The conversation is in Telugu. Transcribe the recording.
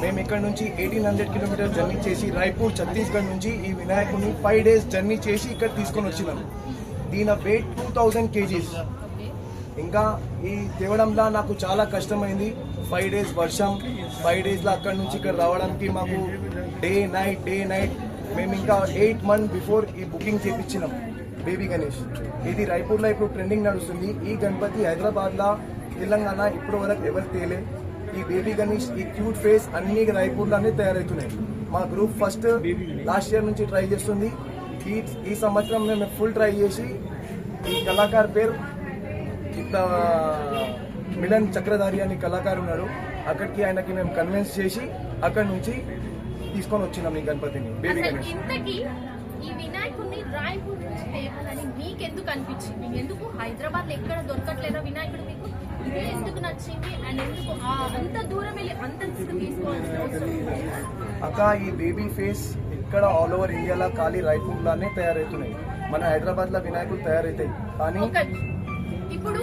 మేము ఇక్కడ నుంచి 1800 కిలోమీటర్స్ జర్నీ చేసి రాయ్పూర్ ఛత్తీస్గఢ్ నుంచి ఈ వినాయకుడిని 5 days జర్నీ చేసి ఇక్కడ తీసుకొని వచ్చినాం. దీని వెయిట్ 2000 kgs. ఇంకా ఈ తేవడంలో నాకు చాలా కష్టమైంది. 5 days వర్షం, 5 daysలో అక్కడ నుంచి ఇక్కడ రావడానికి మాకు డే నైట్ మేము ఇంకా 8 months బిఫోర్ ఈ బుకింగ్ చేయించినాం. బేబీ గణేష్ ఇది రాయ్పూర్లో ఇప్పుడు ట్రెండింగ్ నడుస్తుంది. ఈ గణపతి హైదరాబాద్లో, తెలంగాణ ఇప్పుడు వరకు ఎవరు తేలే. ఈ బేబీ గణేష్, ఈ క్యూట్ ఫేస్ అన్ని రాయ్పూర్లోనే తయారవుతున్నాయి. మా గ్రూప్ ఫస్ట్ లాస్ట్ ఇయర్ నుంచి ట్రై చేస్తుంది. ఈ సంవత్సరం మేము ఫుల్ ట్రై చేసి ఈ కళాకారు పేరు ఇట్లా మిలన్ చక్రధారి అని కళాకారు ఉన్నారు, అక్కడికి ఆయనకి మేము కన్విన్స్ చేసి అక్కడి నుంచి తీసుకొని వచ్చినాం ఈ గణపతిని, బేబీ గణేష్. ఈ వినాయకుడిని రాయ్పూర్ నుంచి తేవాలని మీకు ఎందుకు అనిపించింది? ఎందుకు హైదరాబాద్ లో ఎక్కడ దొరకట్లేదా వినాయకుడు? మీకు ఇదే ఎందుకు నచ్చింది అండ్ ఎందుకు అంత దూరం వెళ్ళి అంత తీసుకోవాల్సిన అవసరం? అక్క, ఈ బేబీ ఫేస్ ఇక్కడ ఆల్ ఓవర్ ఇండియాలో ఖాళీ రాయ్పూర్లోనే తయారవుతున్నాయి. మన హైదరాబాద్ లో వినాయకుడు తయారవుతాయి కానీ ఇప్పుడు